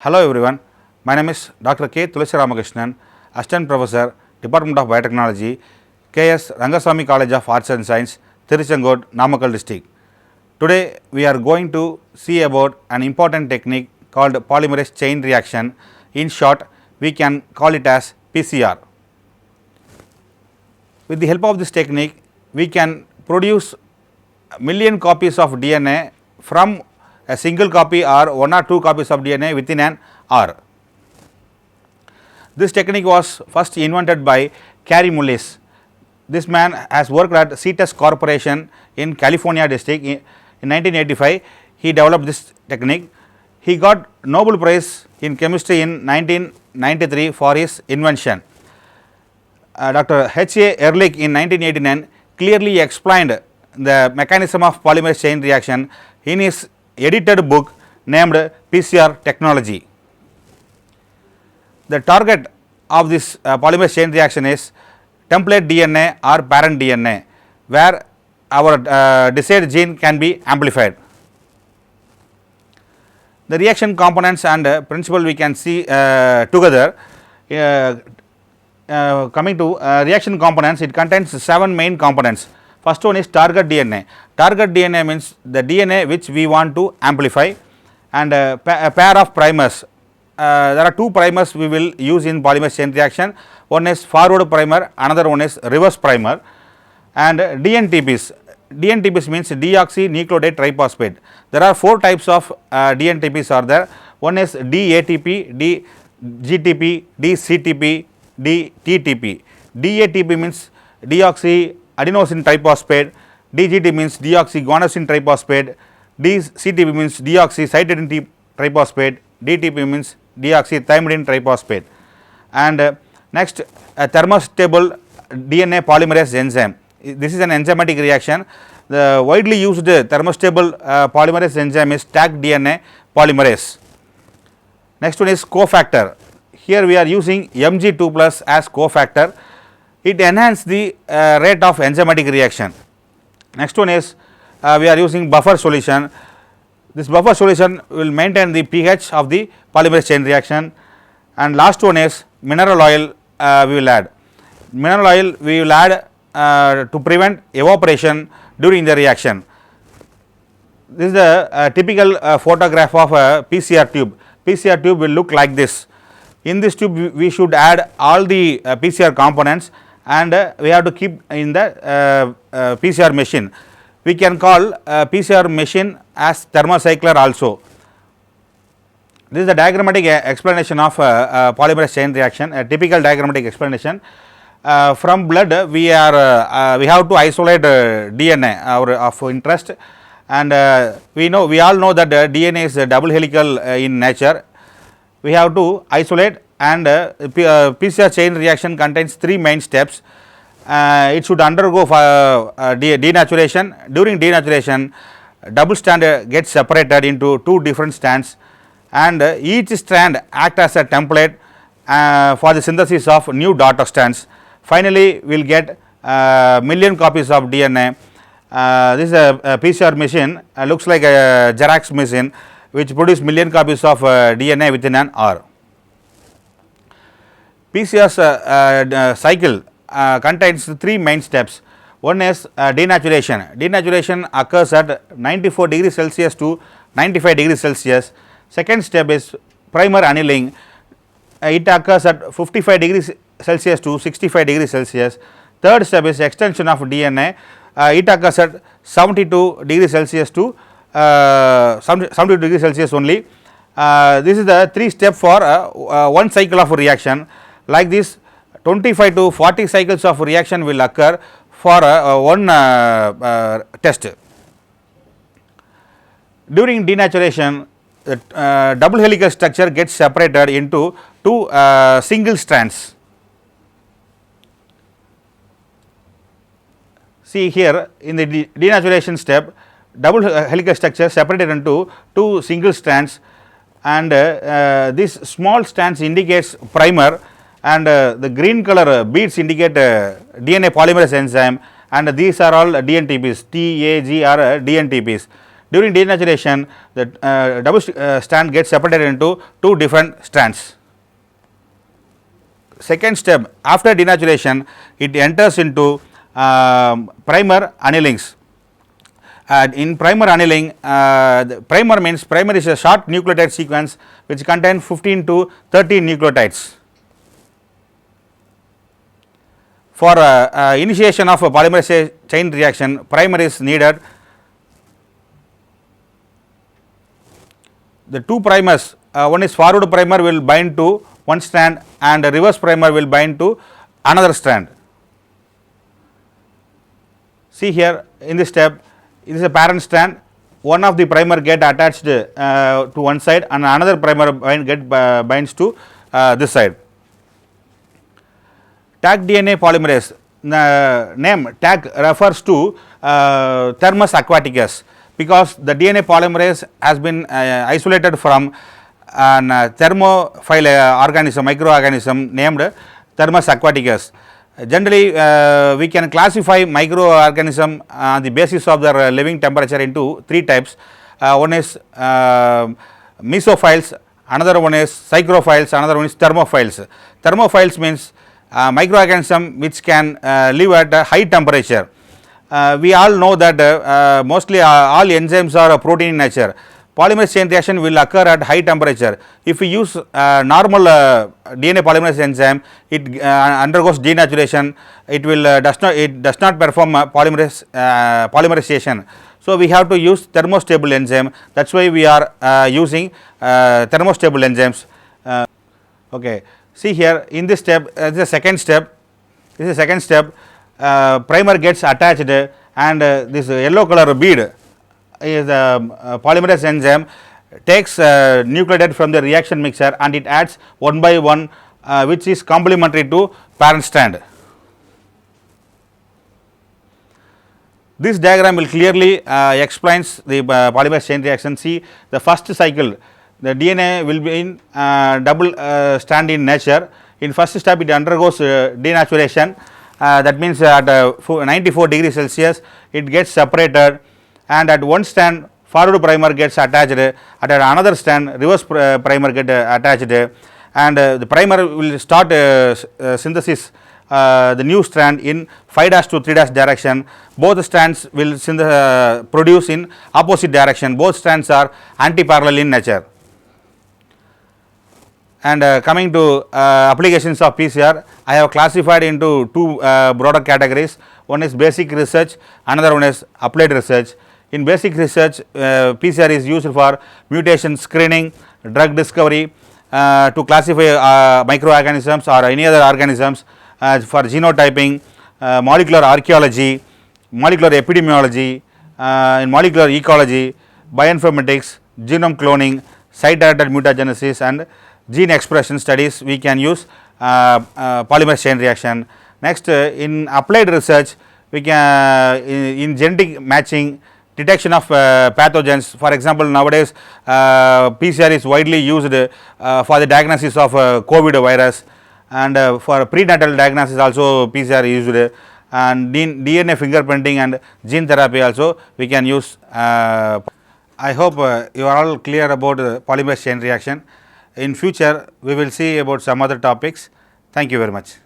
Hello everyone, my name is Dr.K.Tulasi Ramakrishnan, Assistant Professor, Department of Biotechnology, K.S.Rangasamy College of Arts and Science, Tiruchengode, Namakkal district. Today we are going to see about an important technique called polymerase chain reaction. In short, we can call it as PCR. With the help of this technique, we can produce a million copies of DNA from a single copy or one or two copies of DNA within an hour. This technique was first invented by Carey Mullis. This man has worked at CTES Corporation in California district. In 1985, he developed this technique. He got Nobel Prize in Chemistry in 1993 for his invention. Dr. H.A. Ehrlich in 1989 clearly explained the mechanism of polymerase chain reaction in his edited book named PCR Technology. The target of this polymerase chain reaction is template DNA or parent DNA, where our desired gene can be amplified. The reaction components and principle we can see together. Coming to reaction components, it contains 7 main components. First one is target DNA. Target DNA means the DNA which we want to amplify, and a pair of primers. There are 2 primers we will use in polymerase chain reaction. One is forward primer, another one is reverse primer. And DNTPs. DNTPs means deoxynucleotide triphosphate. There are 4 types of DNTPs are there. One is DATP, DGTP, DCTP, DTTP. DATP means deoxyadenosine triphosphate, DGT means deoxyguanosine triphosphate, DCTP means deoxycytidine triphosphate, DTP means deoxythymidine triphosphate. And next, a thermostable DNA polymerase enzyme. This is an enzymatic reaction. The widely used thermostable polymerase enzyme is stacked DNA polymerase. Next one is cofactor. Here we are using Mg2 plus as cofactor. It enhances the rate of enzymatic reaction. Next one is we are using buffer solution. This buffer solution will maintain the pH of the polymerase chain reaction. And last one is mineral oil we will add. Mineral oil we will add to prevent evaporation during the reaction. This is the typical photograph of a PCR tube. PCR tube will look like this. In this tube we should add all the PCR components, and we have to keep in the PCR machine. We can call PCR machine as thermocycler also. This is the diagrammatic explanation of polymerase chain reaction, a typical diagrammatic explanation. From blood we have to isolate DNA of interest, and we all know that DNA is double helical in nature. We have to isolate, and PCR chain reaction contains 3 main steps. It should undergo denaturation. During denaturation, double strand gets separated into 2 different strands, and each strand acts as a template for the synthesis of new daughter strands. Finally, we will get million copies of DNA. This is a PCR machine, looks like a Xerox machine, which produce million copies of DNA within an hour. PCR cycle contains 3 main steps. One is denaturation. Denaturation occurs at 94 degrees Celsius to 95 degrees Celsius. Second step is primer annealing. It occurs at 55 degrees Celsius to 65 degrees Celsius. Third step is extension of DNA. It occurs at 72 degrees Celsius to 72 degrees Celsius only. This is the 3 step for one cycle of reaction. Like this, 25 to 40 cycles of reaction will occur for one test. During denaturation, the double helical structure gets separated into 2 single strands. See here, in the denaturation step, double helical structure separated into 2 single strands, and this small strands indicates primer, and the green color beads indicate DNA polymerase enzyme, and these are all DNTPs. TAG are DNTPs. During denaturation, the double strand gets separated into two different strands. Second step, after denaturation, it enters into primer annulings. In primer annealing, the primer means primer is a short nucleotide sequence which contains 15 to 30 nucleotides. For initiation of a polymerase chain reaction, primer is needed. The two primers, one is forward primer will bind to one strand and reverse primer will bind to another strand. See here in this step, it is a parent strand, one of the primer get attached to one side and another primer binds to this side. Tag DNA polymerase, name tag refers to Thermus aquaticus, because the DNA polymerase has been isolated from an thermophile organism, microorganism named Thermus aquaticus. Generally, we can classify microorganism on the basis of their living temperature into three types. One is mesophiles, another one is psychrophiles, another one is thermophiles. Thermophiles means microorganism which can live at a high temperature. We all know that mostly all enzymes are protein in nature. Polymerase chain reaction will occur at high temperature. If we use normal DNA polymerase enzyme, it undergoes denaturation. It will does not perform polymerization. So we have to use thermostable enzyme. That's why we are using thermostable enzymes. Okay. See here in this step, this is the second step. This is the second step. Primer gets attached and this yellow color bead is a polymerase enzyme takes nucleotide from the reaction mixer and it adds one by one which is complementary to parent strand. This diagram will clearly explains the polymerase chain reaction. See the first cycle, the DNA will be in double strand in nature. In first step it undergoes denaturation, that means at 94 degrees Celsius it gets separated, and at one strand forward primer gets attached, at another strand reverse primer get attached, and the primer will start synthesis the new strand in 5' to 3' direction. Both strands will produce in opposite direction. Both strands are anti-parallel in nature. And coming to applications of PCR, I have classified into two broader categories. One is basic research, another one is applied research. In basic research, PCR is used for mutation screening, drug discovery, to classify microorganisms or any other organisms, for genotyping, molecular archaeology, molecular epidemiology, in molecular ecology, bioinformatics, genome cloning, site-directed mutagenesis and gene expression studies. We can use polymerase chain reaction. Next, in applied research, we can in genetic matching, detection of pathogens. For example, nowadays PCR is widely used for the diagnosis of COVID virus, and for prenatal diagnosis also PCR is used, and DNA fingerprinting and gene therapy also we can use. I hope you are all clear about polymerase chain reaction. In future we will see about some other topics. Thank you very much.